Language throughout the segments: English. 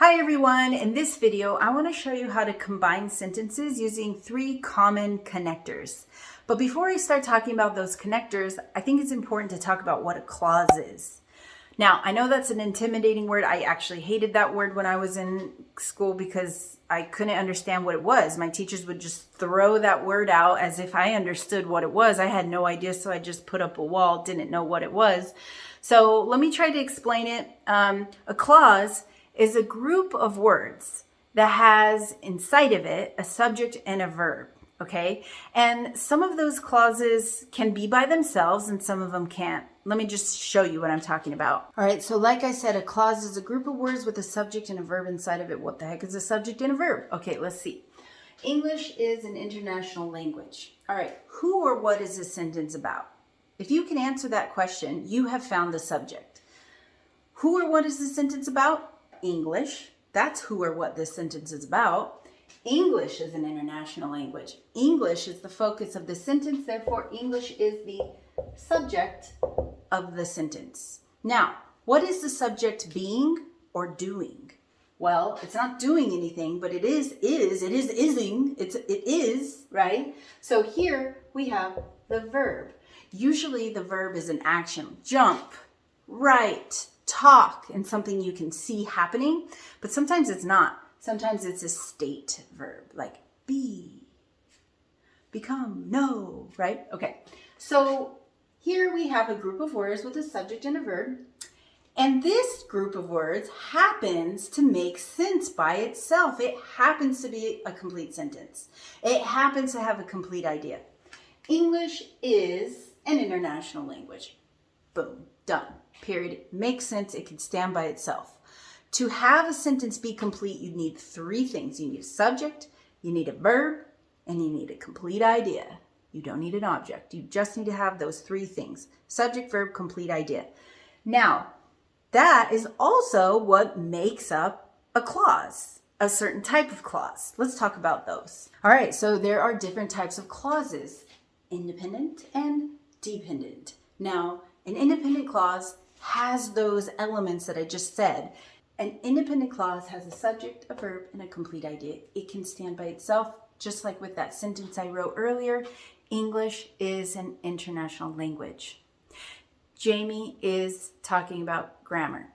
Hi everyone, in this video I want to show you how to combine sentences using 3 common connectors. But before I start talking about those connectors, I think it's important to talk about what a clause is. Now, I know that's an intimidating word. I actually hated that word when I was in school because I couldn't understand what it was. My teachers would just throw that word out as if I understood what it was. I had no idea, so I just put up a wall, didn't know what it was. So let me try to explain it. A clause is a group of words that has inside of it a subject and a verb, okay? And some of those clauses can be by themselves and some of them can't. Let me just show you what I'm talking about. All right, so like I said, a clause is a group of words with a subject and a verb inside of it. What the heck is a subject and a verb? Okay, let's see. English is an international language. All right, who or what is this sentence about? If you can answer that question, you have found the subject. Who or what is this sentence about? English. That's who or what this sentence is about. English is an international language. English is the focus of the sentence, therefore English is the subject of the sentence. Now, what is the subject being or doing? Well, it's not doing anything, but it is, right? So here we have the verb. Usually the verb is an action. Jump, write, talk, and something you can see happening, but sometimes it's not. Sometimes it's a state verb, like be, become, know, right? Okay, so here we have a group of words with a subject and a verb, and this group of words happens to make sense by itself. It happens to be a complete sentence. It happens to have a complete idea. English is an international language. Boom, done. Period. It makes sense. It can stand by itself. To have a sentence be complete, you need 3 things. You need a subject, you need a verb, and you need a complete idea. You don't need an object. You just need to have those 3 things. Subject, verb, complete idea. Now, that is also what makes up a clause, a certain type of clause. Let's talk about those. All right, so there are different types of clauses, independent and dependent. Now, an independent clause has those elements that I just said. An independent clause has a subject, a verb, and a complete idea. It can stand by itself, just like with that sentence I wrote earlier. English is an international language. Jamie is talking about grammar.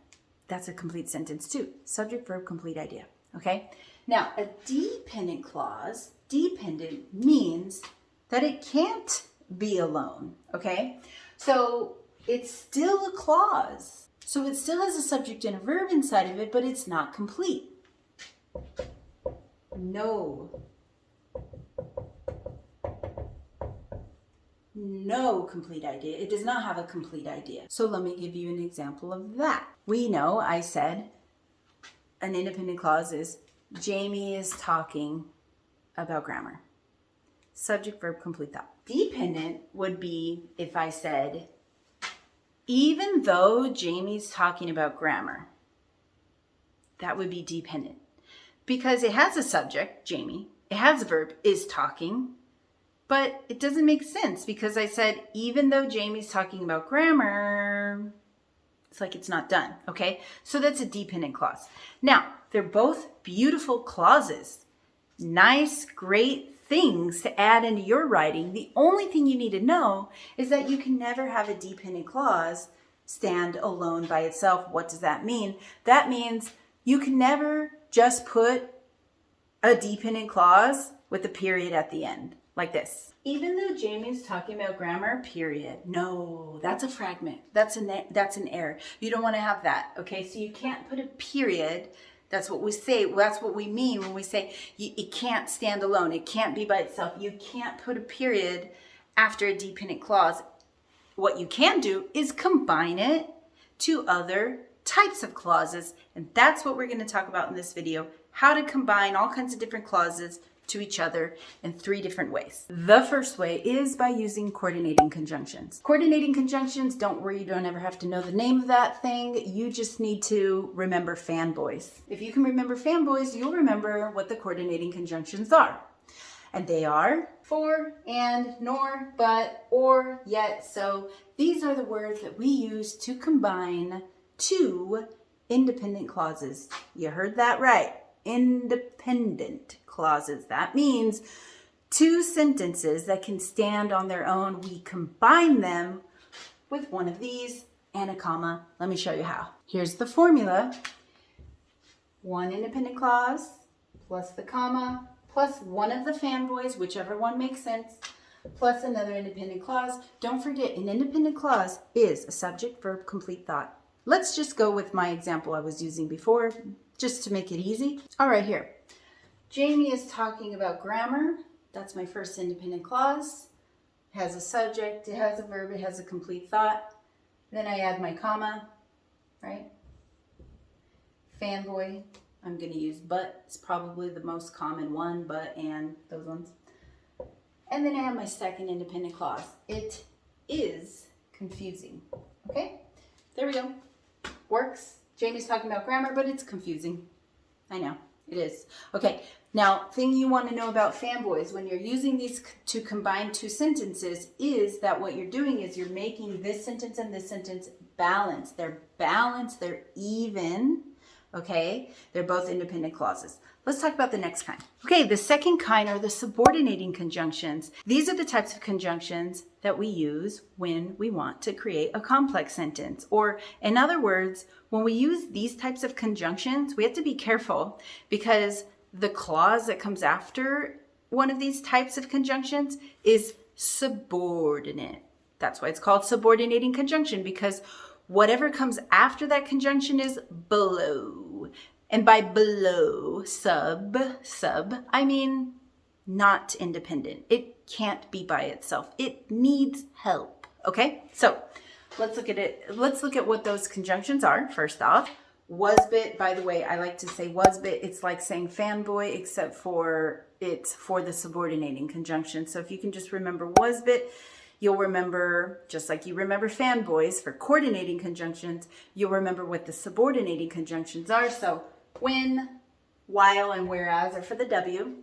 That's a complete sentence too. Subject, verb, complete idea. Okay? Now, a dependent clause, dependent means that it can't be alone. Okay? So it's still a clause. So it still has a subject and a verb inside of it, but it's not complete. No complete idea. It does not have a complete idea. So let me give you an example of that. We know I said an independent clause is Jamie is talking about grammar. Subject, verb, complete thought. Dependent would be if I said, even though Jamie's talking about grammar. That would be dependent. Because it has a subject, Jamie. It has a verb, is talking. But it doesn't make sense because I said, even though Jamie's talking about grammar, it's like it's not done, okay? So that's a dependent clause. Now, they're both beautiful clauses. Nice, great things to add into your writing. The only thing you need to know is that you can never have a dependent clause stand alone by itself. What does that mean? That means you can never just put a dependent clause with a period at the end, like this. Even though Jamie's talking about grammar, period. No, that's a fragment. That's an error. You don't want to have that, okay? So you can't put a period. That's what we say. That's what we mean when we say it can't stand alone. It can't be by itself. You can't put a period after a dependent clause. What you can do is combine it to other types of clauses. And that's what we're going to talk about in this video. How to combine all kinds of different clauses to each other in 3 different ways. The first way is by using coordinating conjunctions. Coordinating conjunctions, don't worry, you don't ever have to know the name of that thing. You just need to remember FANBOYS. If you can remember FANBOYS, you'll remember what the coordinating conjunctions are. And they are for, and, nor, but, or, yet. So these are the words that we use to combine 2 independent clauses. You heard that right. Independent clauses. That means two sentences that can stand on their own. We combine them with one of these and a comma. Let me show you how. Here's the formula. One independent clause plus the comma plus one of the fanboys, whichever one makes sense, plus another independent clause. Don't forget, an independent clause is a subject, verb, complete thought. Let's just go with my example I was using before, just to make it easy. All right, here. Jamie is talking about grammar. That's my first independent clause. It has a subject, it has a verb, it has a complete thought. Then I add my comma, right? Fanboy, I'm going to use but. It's probably the most common one, but, and, those ones. And then I have my second independent clause. It is confusing. Okay? There we go. Works. Jamie's talking about grammar, but it's confusing. I know. It is. Okay. Now, thing you want to know about fanboys when you're using these to combine two sentences is that what you're doing is you're making this sentence and this sentence balanced. They're balanced. They're even. Okay? They're both independent clauses. Let's talk about the next kind. Okay, the second kind are the subordinating conjunctions. These are the types of conjunctions that we use when we want to create a complex sentence. Or in other words, when we use these types of conjunctions, we have to be careful because the clause that comes after one of these types of conjunctions is subordinate. That's why it's called subordinating conjunction, because whatever comes after that conjunction is below. And by below, sub, I mean not independent. It can't be by itself. It needs help. Okay? So let's look at it. Let's look at what those conjunctions are. First off, WASBIT. By the way, I like to say WASBIT. It's like saying fanboy, except for it's for the subordinating conjunction. So if you can just remember WASBIT, you'll remember, just like you remember fanboys for coordinating conjunctions, you'll remember what the subordinating conjunctions are. So when, while, and whereas are for the W.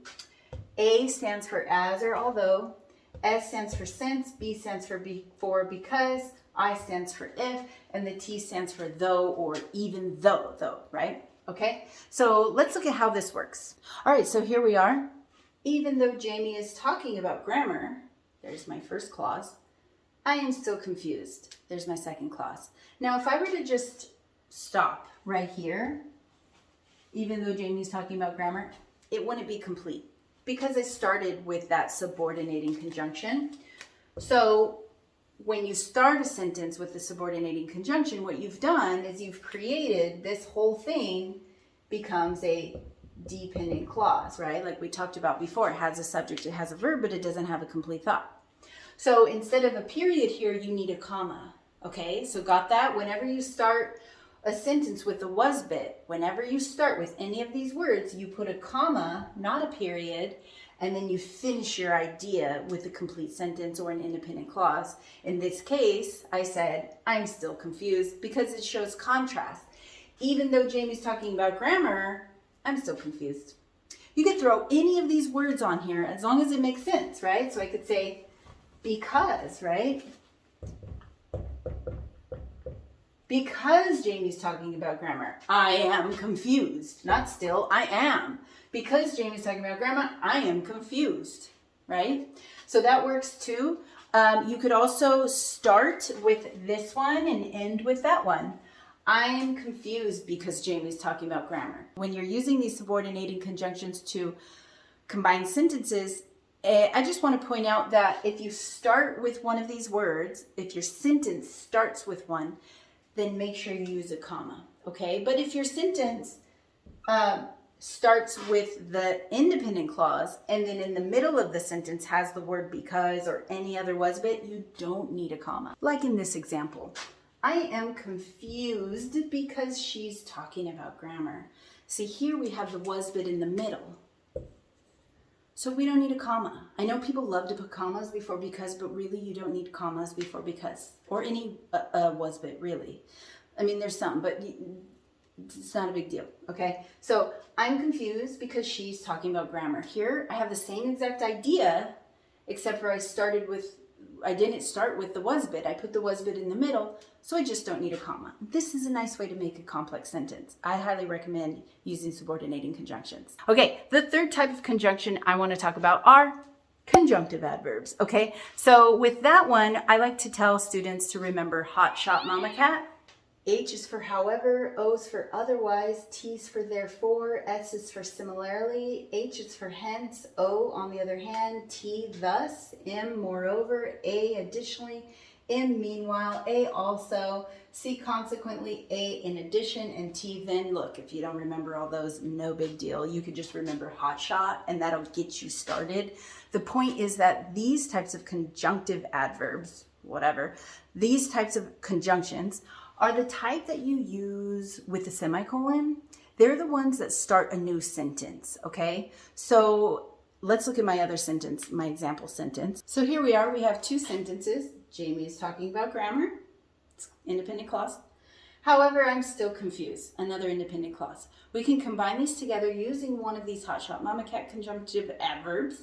A stands for as or although. S stands for since. B stands for before, because. I stands for if. And the T stands for though or even though, right? Okay, so let's look at how this works. All right, so here we are. Even though Jamie is talking about grammar, there's my first clause, I am still confused. There's my second clause. Now, if I were to just stop right here, even though Jamie's talking about grammar, it wouldn't be complete because I started with that subordinating conjunction. So when you start a sentence with the subordinating conjunction, what you've done is you've created this whole thing becomes a dependent clause, right? Like we talked about before, it has a subject, it has a verb, but it doesn't have a complete thought. So instead of a period here, you need a comma. Okay, so got that? Whenever you start a sentence with a WASBIT, whenever you start with any of these words, you put a comma, not a period, and then you finish your idea with a complete sentence or an independent clause. In this case, I said, I'm still confused because it shows contrast. Even though Jamie's talking about grammar, I'm still confused. You could throw any of these words on here as long as it makes sense, right? So I could say because, right? Because Jamie's talking about grammar, I am confused. Not still, I am. Because Jamie's talking about grammar, I am confused, right? So that works too. You could also start with this one and end with that one. I am confused because Jamie's talking about grammar. When you're using these subordinating conjunctions to combine sentences, I just want to point out that if you start with one of these words, if your sentence starts with one, then make sure you use a comma, okay? But if your sentence starts with the independent clause and then in the middle of the sentence has the word because or any other WASBIT, you don't need a comma. Like in this example, I am confused because she's talking about grammar. See, here we have the WASBIT in the middle. So we don't need a comma. I know people love to put commas before because, but really you don't need commas before because. Or any WASBIT, really. I mean, there's some, but it's not a big deal, okay? So I'm confused because she's talking about grammar. Here I have the same exact idea, except for I started with I didn't start with the WASBIT. I put the WASBIT in the middle, so I just don't need a comma. This is a nice way to make a complex sentence. I highly recommend using subordinating conjunctions. Okay, the third type of conjunction I want to talk about are conjunctive adverbs, okay? So with that one, I like to tell students to remember hot shot mama cat. H is for however, O is for otherwise, T is for therefore, S is for similarly, H is for hence, O on the other hand, T thus, M moreover, A additionally, M meanwhile, A also, C consequently, A in addition, and T then. Look, if you don't remember all those, no big deal. You could just remember hot shot and that'll get you started. The point is that these types of conjunctive adverbs, whatever, these types of conjunctions are the type that you use with a semicolon. They're the ones that start a new sentence, okay? So let's look at my other sentence, my example sentence. So here we are, we have two sentences. Jamie is talking about grammar, it's independent clause. However, I'm still confused, another independent clause. We can combine these together using one of these HOTSHOTMAMACAT conjunctive adverbs,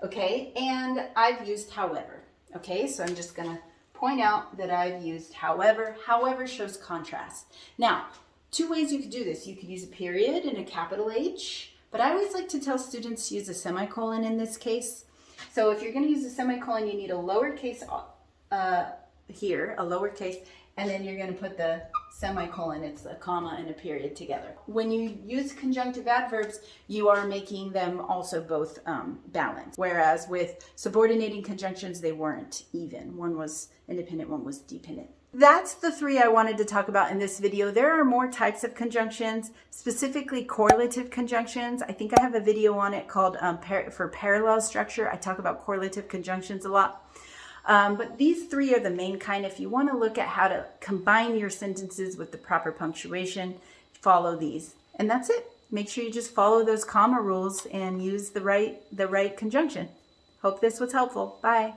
okay? And I've used however, okay? So I'm just gonna point out that I've used however. However shows contrast. Now, two ways you could do this. You could use a period and a capital H, but I always like to tell students to use a semicolon in this case. So if you're going to use a semicolon, you need a lowercase here, a lowercase, and then you're going to put the semicolon, it's a comma and a period together. When you use conjunctive adverbs, you are making them also both balanced. Whereas with subordinating conjunctions, they weren't even. One was independent, one was dependent. That's the three I wanted to talk about in this video. There are more types of conjunctions, specifically correlative conjunctions. I think I have a video on it called for parallel structure. I talk about correlative conjunctions a lot. But these three are the main kind. If you want to look at how to combine your sentences with the proper punctuation, follow these. And that's it. Make sure you just follow those comma rules and use the right conjunction. Hope this was helpful. Bye.